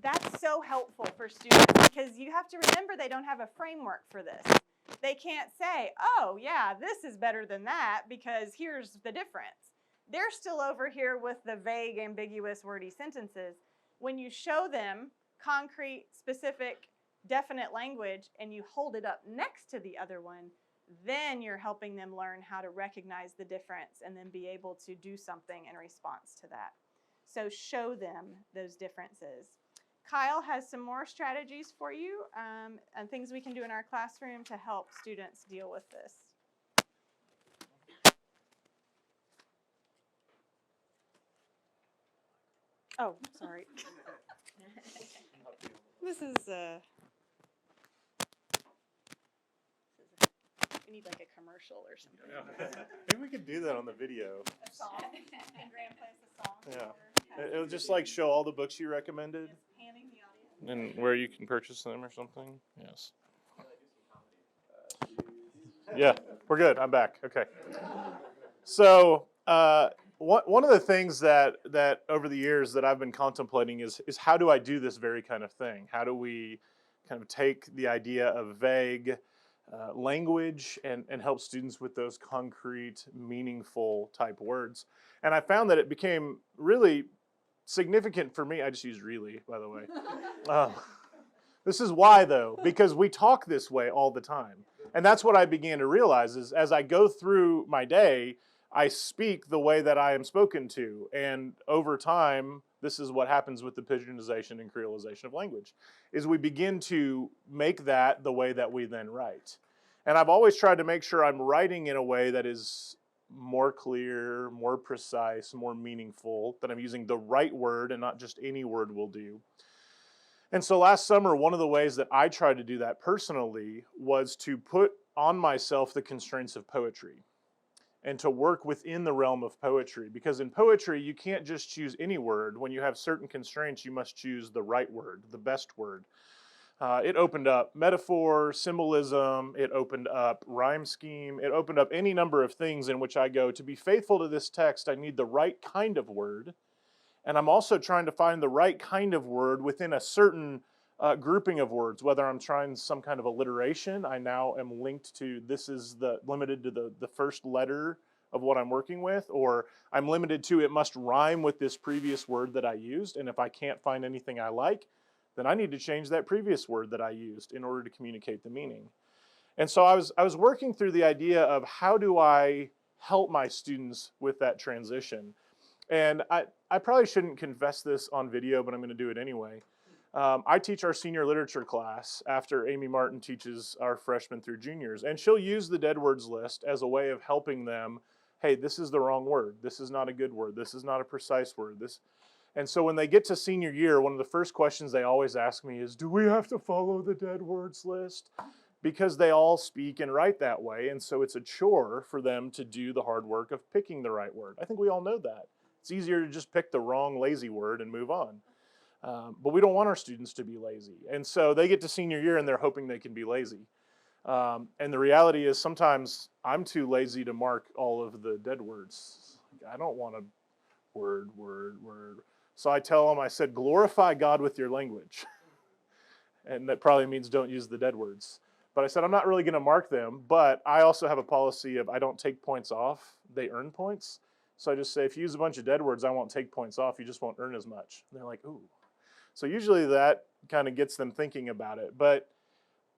That's so helpful for students because you have to remember they don't have a framework for this. They can't say, oh yeah, this is better than that because here's the difference. They're still over here with the vague, ambiguous, wordy sentences. When you show them concrete, specific, definite language and you hold it up next to the other one, then you're helping them learn how to recognize the difference and then be able to do something in response to that. So show them those differences. Kyle has some more strategies for you and things we can do in our classroom to help students deal with this. Oh, sorry. This is we need like a commercial or something.
Yeah. Maybe we could do that on the video.
A song. And Graham plays the song.
Yeah. It'll just like show all the books you recommended.
Just panning the audience.
And where you can purchase them or something. Yes. Yeah, we're good. I'm back. Okay. So one of the things that over the years that I've been contemplating is how do I do this very kind of thing? How do we kind of take the idea of vague language and help students with those concrete, meaningful type words? And I found that it became really significant for me. I just used really, by the way. This is why, though, because we talk this way all the time. And that's what I began to realize is as I go through my day, I speak the way that I am spoken to. And over time, this is what happens with the pigeonization and creolization of language, is we begin to make that the way that we then write. And I've always tried to make sure I'm writing in a way that is more clear, more precise, more meaningful, that I'm using the right word and not just any word will do. And so last summer, one of the ways that I tried to do that personally was to put on myself the constraints of poetry and to work within the realm of poetry. Because in poetry, you can't just choose any word. When you have certain constraints, you must choose the right word, the best word. It opened up metaphor, symbolism, it opened up rhyme scheme, it opened up any number of things in which I go, to be faithful to this text, I need the right kind of word. And I'm also trying to find the right kind of word within a certain grouping of words, whether I'm trying some kind of alliteration. I now am linked to, this is limited to the first letter of what I'm working with, or I'm limited to, it must rhyme with this previous word that I used. And if I can't find anything I like, then I need to change that previous word that I used in order to communicate the meaning. And so I was working through the idea of how do I help my students with that transition. And I probably shouldn't confess this on video, but I'm going to do it anyway. I teach our senior literature class after Amy Martin teaches our freshmen through juniors. And she'll use the dead words list as a way of helping them. Hey, this is the wrong word. This is not a good word. This is not a precise word. And so when they get to senior year, one of the first questions they always ask me is, do we have to follow the dead words list? Because they all speak and write that way. And so it's a chore for them to do the hard work of picking the right word. I think we all know that. It's easier to just pick the wrong lazy word and move on. But we don't want our students to be lazy. And so they get to senior year and they're hoping they can be lazy. And the reality is sometimes I'm too lazy to mark all of the dead words. I don't want to word. So I tell them, I said, glorify God with your language. And that probably means don't use the dead words. But I said, I'm not really going to mark them, but I also have a policy of I don't take points off. They earn points. So I just say, if you use a bunch of dead words, I won't take points off. You just won't earn as much. And they're like, ooh. So usually that kind of gets them thinking about it. But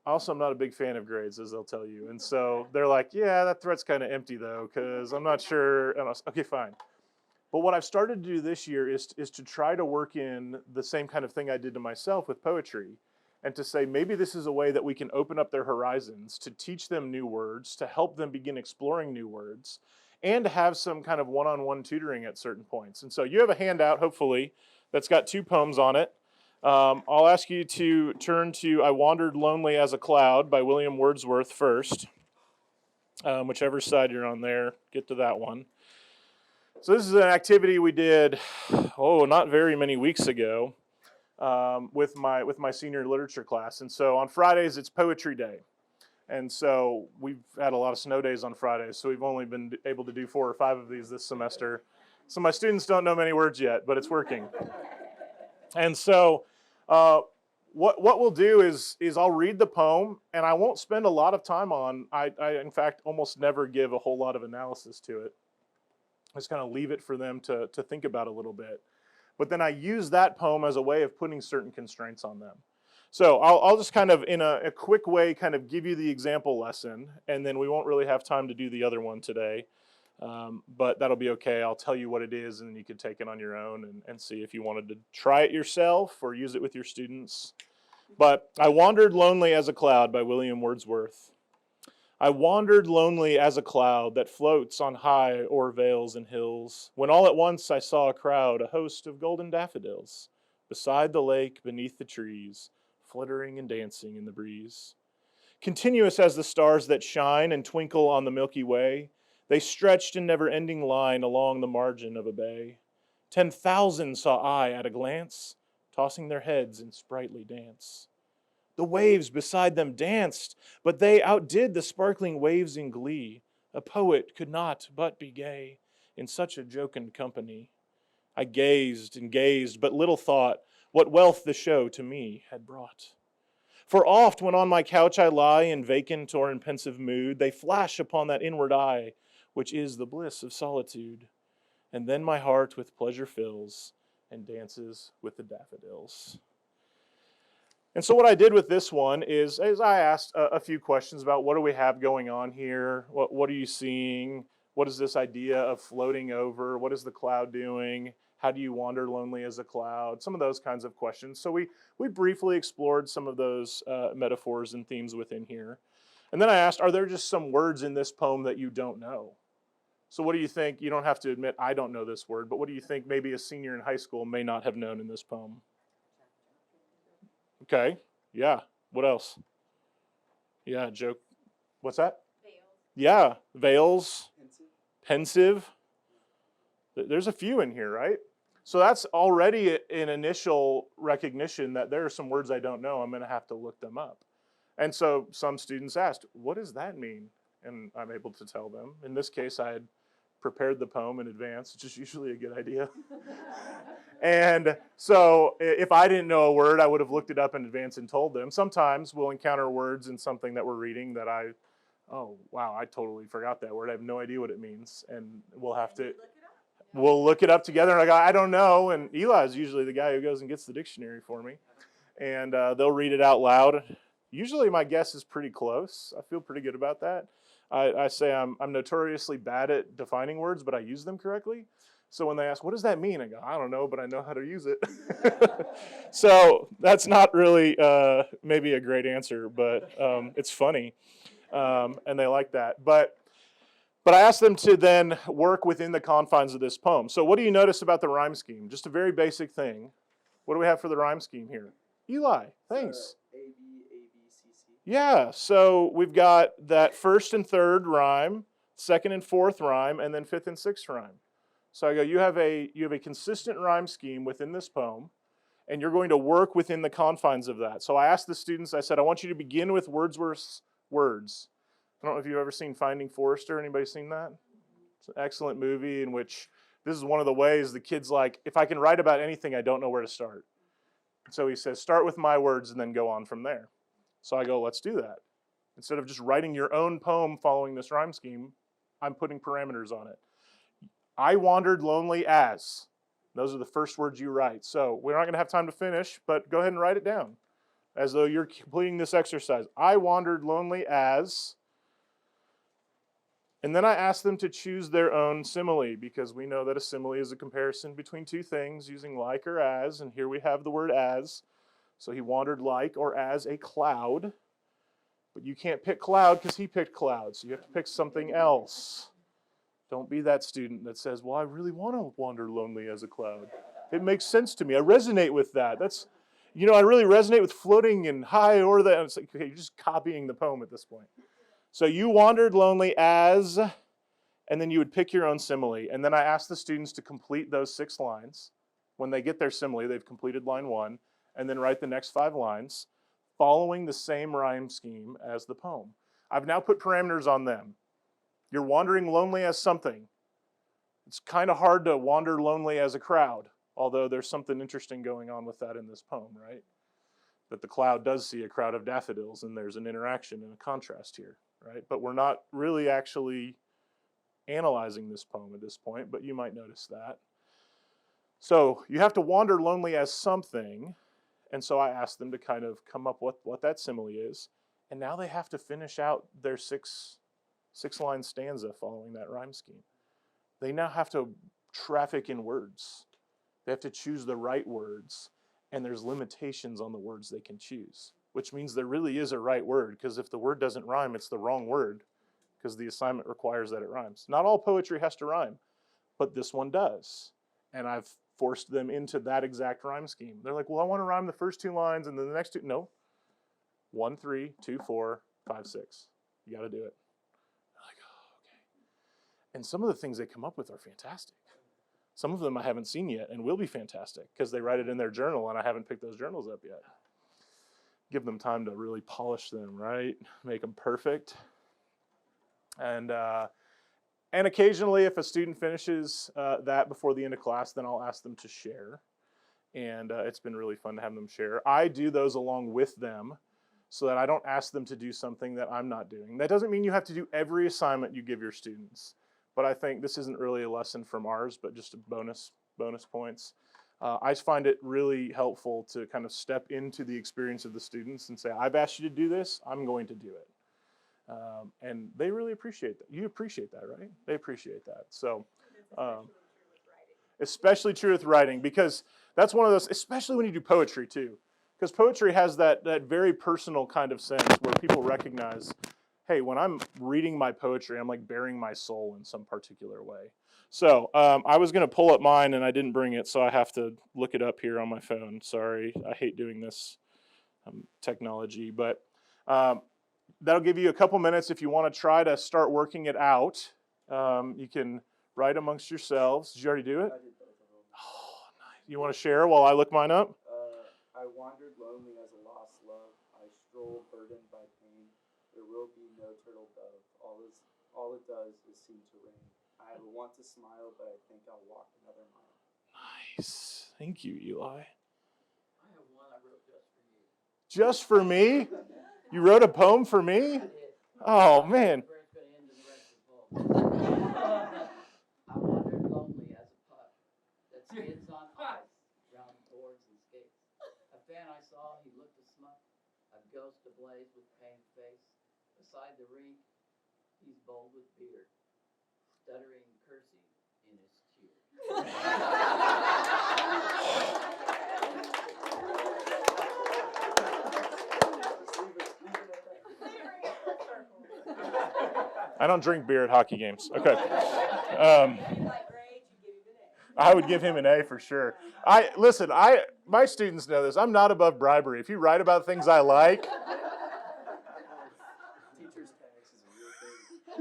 also, I'm not a big fan of grades, as they'll tell you. And so they're like, yeah, that threat's kind of empty, though, because I'm not sure. And I was, okay, fine. But what I've started to do this year is to try to work in the same kind of thing I did to myself with poetry, and to say maybe this is a way that we can open up their horizons, to teach them new words, to help them begin exploring new words, and to have some kind of one-on-one tutoring at certain points. And so you have a handout, hopefully, that's got 2 poems on it. I'll ask you to turn to I Wandered Lonely as a Cloud by William Wordsworth first. Whichever side you're on there, get to that one. So this is an activity we did, not very many weeks ago with my senior literature class. And so on Fridays, it's poetry day. And so we've had a lot of snow days on Fridays, so we've only been able to do 4 or 5 of these this semester. So my students don't know many words yet, but it's working. And so what we'll do is I'll read the poem, and I won't spend a lot of time on, I in fact almost never give a whole lot of analysis to it. I just kind of leave it for them to think about a little bit. But then I use that poem as a way of putting certain constraints on them. So I'll just kind of, in a quick way, kind of give you the example lesson, and then we won't really have time to do the other one today. But that'll be okay. I'll tell you what it is, and then you can take it on your own and see if you wanted to try it yourself or use it with your students. But I Wandered Lonely as a Cloud by William Wordsworth. I wandered lonely as a cloud that floats on high o'er vales and hills, when all at once I saw a crowd, a host of golden daffodils, beside the lake, beneath the trees, fluttering and dancing in the breeze. Continuous as the stars that shine and twinkle on the Milky Way, they stretched in never-ending line along the margin of a bay. 10,000 saw I at a glance, tossing their heads in sprightly dance. The waves beside them danced, but they outdid the sparkling waves in glee. A poet could not but be gay in such a jocund company. I gazed and gazed, but little thought what wealth the show to me had brought. For oft when on my couch I lie in vacant or in pensive mood, they flash upon that inward eye, which is the bliss of solitude. And then my heart with pleasure fills and dances with the daffodils. And so what I did with this one is I asked a few questions about what do we have going on here, what are you seeing, What is this idea of floating over? What is the cloud doing? How do you wander lonely as a cloud? Some of those kinds of questions. So we briefly explored some of those metaphors and themes within here. And then I asked, are there just some words in this poem that you don't know? So what do you think? You don't have to admit I don't know this word, but what do you think maybe a senior in high school may not have known in this poem? Okay, yeah. What else? Yeah, joke. What's that? Yeah, veils, pensive. There's a few in here, right? So that's already an initial recognition that there are some words I don't know. I'm going to have to look them up. And so some students asked, what does that mean? And I'm able to tell them. In this case, I had prepared the poem in advance, which is usually a good idea. And so if I didn't know a word, I would have looked it up in advance and told them. Sometimes we'll encounter words in something that we're reading that oh, wow, I totally forgot that word. I have no idea what it means. And we'll look it up together. And I go, I don't know. And Eli's usually the guy who goes and gets the dictionary for me. And they'll read it out loud. Usually my guess is pretty close. I feel pretty good about that. I say I'm notoriously bad at defining words, but I use them correctly. So when they ask, what does that mean? I go, I don't know, but I know how to use it. So that's not really maybe a great answer, but it's funny. And they like that. But I asked them to then work within the confines of this poem. So what do you notice about the rhyme scheme? Just a very basic thing. What do we have for the rhyme scheme here? Eli, thanks.
A, B, C, C.
Yeah, so we've got that first and third rhyme, second and fourth rhyme, and then fifth and sixth rhyme. So I go, you have a consistent rhyme scheme within this poem, and you're going to work within the confines of that. So I asked the students, I said, I want you to begin with Wordsworth's words. I don't know if you've ever seen Finding Forrester. Anybody seen that? It's an excellent movie in which this is one of the ways the kid's like, if I can write about anything, I don't know where to start. So he says, start with my words and then go on from there. So I go, let's do that. Instead of just writing your own poem following this rhyme scheme, I'm putting parameters on it. I wandered lonely as. Those are the first words you write. So we're not going to have time to finish, but go ahead and write it down as though you're completing this exercise. I wandered lonely as. And then I asked them to choose their own simile, because we know that a simile is a comparison between two things using like or as, and here we have the word as. So he wandered like or as a cloud, but you can't pick cloud because he picked cloud, so you have to pick something else. Don't be that student that says, well, I really want to wander lonely as a cloud. It makes sense to me. I resonate with that. I really resonate with floating and high or that. And it's like, okay, you're just copying the poem at this point. So you wandered lonely as, and then you would pick your own simile. And then I asked the students to complete those 6 lines. When they get their simile, they've completed line 1, and then write the next 5 lines, following the same rhyme scheme as the poem. I've now put parameters on them. You're wandering lonely as something. It's kind of hard to wander lonely as a crowd, although there's something interesting going on with that in this poem, right? That the cloud does see a crowd of daffodils, and there's an interaction and a contrast here, right? But we're not really actually analyzing this poem at this point, but you might notice that. So you have to wander lonely as something, and so I asked them to kind of come up with what that simile is, and now they have to finish out their six-line stanza following that rhyme scheme. They now have to traffic in words. They have to choose the right words, and there's limitations on the words they can choose, which means there really is a right word, because if the word doesn't rhyme, it's the wrong word, because the assignment requires that it rhymes. Not all poetry has to rhyme, but this one does, and I've forced them into that exact rhyme scheme. They're like, well, I want to rhyme the first 2 lines, and then the next 2. No. 1, 3, 2, 4, 5, 6. You got to do it. And some of the things they come up with are fantastic. Some of them I haven't seen yet and will be fantastic because they write it in their journal and I haven't picked those journals up yet. Give them time to really polish them, right? Make them perfect. And occasionally if a student finishes that before the end of class, then I'll ask them to share. And it's been really fun to have them share. I do those along with them so that I don't ask them to do something that I'm not doing. That doesn't mean you have to do every assignment you give your students. But I think this isn't really a lesson from ours, but just a bonus points. I find it really helpful to kind of step into the experience of the students and say, I've asked you to do this, I'm going to do it. And they really appreciate that. You appreciate that, right? They appreciate that. So, especially true with writing, because that's one of those, especially when you do poetry too, because poetry has that very personal kind of sense where people recognize, hey, when I'm reading my poetry, I'm like bearing my soul in some particular way. So I was going to pull up mine and I didn't bring it, so I have to look it up here on my phone. Sorry, I hate doing this technology, but that'll give you a couple minutes if you want to try to start working it out. You can write amongst yourselves. Did you already do it?
I did both of them.
Oh, nice. You want to share while I look mine up?
I wandered lonely as a lost love. I stroll burdened by pain. There will be no turtle dove. All it does is seem to rain. I want to smile, but I think I'll walk another mile.
Nice. Thank you, Eli.
I have one I wrote just for you.
Just for me? You wrote a poem for me? Oh, man.
Where it's going to end in the rest of the poem. I wandered lonely as a pup that skids on ice round boards and skates. A fan I saw, he looked a smut, a ghost ablaze with pained face. Beside the rink, he's bold with beard, stuttering, cursing in his tears.
I don't drink beer at hockey games. Okay. I would give him an A for sure. My students know this. I'm not above bribery. If you write about things I like,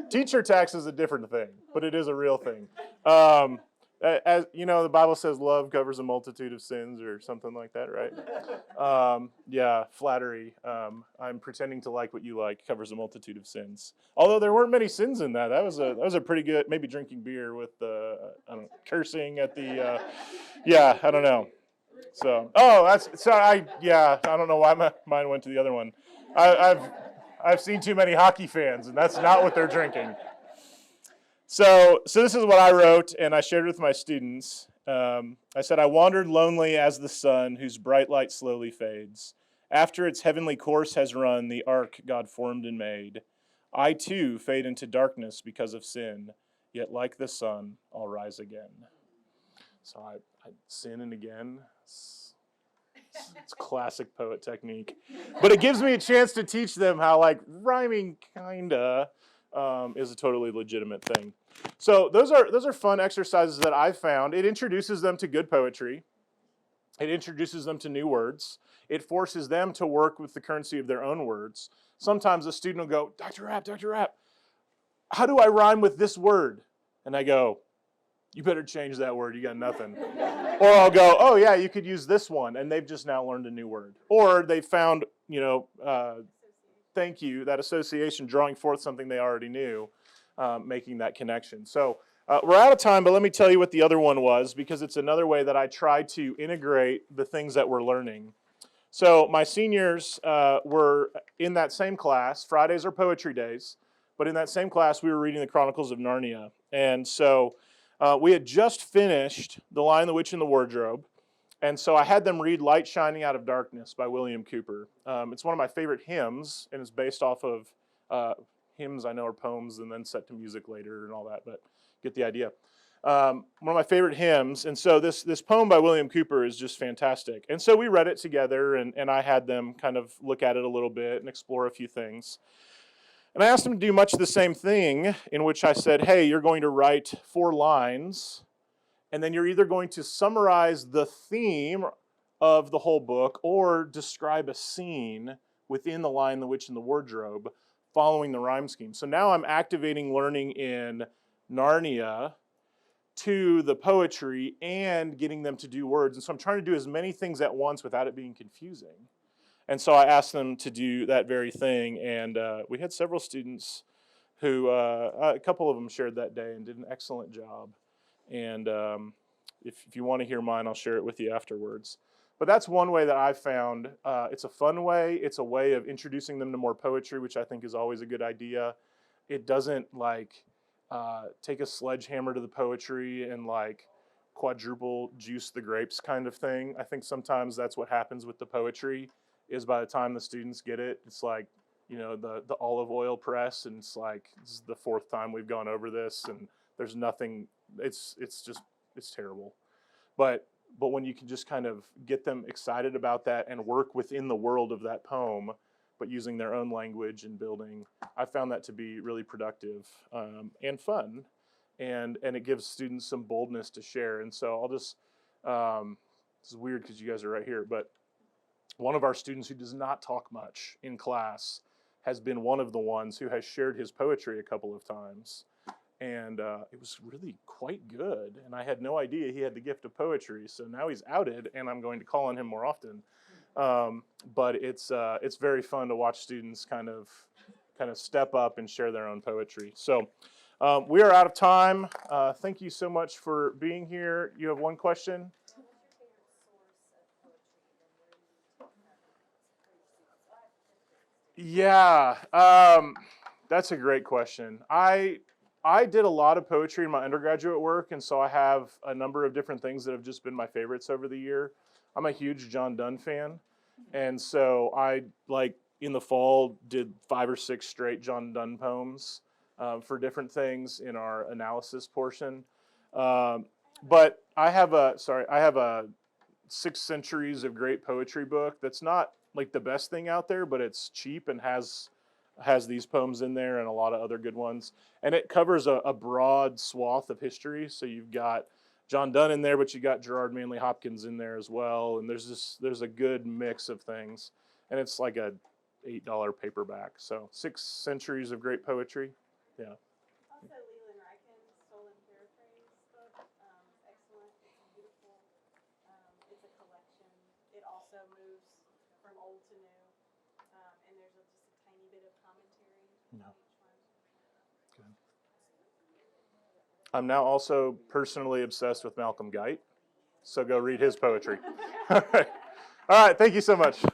teacher tax is a different thing, but it is a real thing. As you know, the Bible says love covers a multitude of sins or something like that, right? Yeah, flattery. I'm pretending to like what you like covers a multitude of sins. Although there weren't many sins in that. That was a pretty good, maybe drinking beer with I don't know, cursing at the yeah, I don't know. So I don't know why mine went to the other one. I've seen too many hockey fans, and that's not what they're drinking. So this is what I wrote, and I shared with my students. I said, I wandered lonely as the sun, whose bright light slowly fades. After its heavenly course has run, the ark God formed and made. I too fade into darkness because of sin, yet like the sun, I'll rise again. So I sin and again. It's classic poet technique. But it gives me a chance to teach them how like rhyming kinda is a totally legitimate thing. So those are fun exercises that I've found. It introduces them to good poetry. It introduces them to new words. It forces them to work with the currency of their own words. Sometimes a student will go, Dr. Rapp, how do I rhyme with this word? And I go, you better change that word, you got nothing. Or I'll go, oh yeah, you could use this one, and they've just now learned a new word. Or they found, thank you, that association drawing forth something they already knew, making that connection. So we're out of time, but let me tell you what the other one was, because it's another way that I try to integrate the things that we're learning. So my seniors were in that same class. Fridays are poetry days, but in that same class we were reading the Chronicles of Narnia. And so we had just finished The Lion, the Witch, and the Wardrobe. And so I had them read Light Shining Out of Darkness by William Cooper. It's one of my favorite hymns, and it's based off of hymns I know are poems and then set to music later and all that, but get the idea. One of my favorite hymns, and so this poem by William Cooper is just fantastic. And so we read it together, and I had them kind of look at it a little bit and explore a few things. And I asked them to do much the same thing, in which I said, hey, you're going to write 4 lines, and then you're either going to summarize the theme of the whole book or describe a scene within The Lion, the Witch, and the Wardrobe following the rhyme scheme. So now I'm activating learning in Narnia to the poetry and getting them to do words. And so I'm trying to do as many things at once without it being confusing. And so I asked them to do that very thing, and we had several students who, a couple of them shared that day and did an excellent job. And if you want to hear mine, I'll share it with you afterwards. But that's one way that I've found. It's a fun way. It's a way of introducing them to more poetry, which I think is always a good idea. It doesn't take a sledgehammer to the poetry and quadruple juice the grapes kind of thing. I think sometimes that's what happens with the poetry, is by the time the students get it, it's like the olive oil press, and it's like this is the fourth time we've gone over this, and there's nothing. It's terrible. But when you can just kind of get them excited about that and work within the world of that poem, but using their own language and building, I found that to be really productive and fun, and it gives students some boldness to share. And so I'll just this is weird because you guys are right here, but one of our students who does not talk much in class has been one of the ones who has shared his poetry a couple of times. And it was really quite good. And I had no idea he had the gift of poetry. So now he's outed, and I'm going to call on him more often. But it's very fun to watch students kind of step up and share their own poetry. So we are out of time. Thank you so much for being here. You have one question? Yeah, that's a great question. I did a lot of poetry in my undergraduate work, and so I have a number of different things that have just been my favorites over the year. I'm a huge John Donne fan, and so I, like, in the fall, did 5 or 6 straight John Donne poems for different things in our analysis portion. But I have a 6 Centuries of Great Poetry book that's not like the best thing out there, but it's cheap and has these poems in there and a lot of other good ones. And it covers a broad swath of history. So you've got John Donne in there, but you got Gerard Manley Hopkins in there as well. And there's a good mix of things. And it's like a $8 paperback. So 6 Centuries of Great Poetry. Yeah.
Also, Leland Ryken's Stolen Paraphrase book, excellent. It's beautiful. It's a collection. It also moves from old to new, and there's just a tiny bit of commentary on each one.
Good. I'm now also personally obsessed with Malcolm Guite, so go read his poetry. All right. Thank you so much.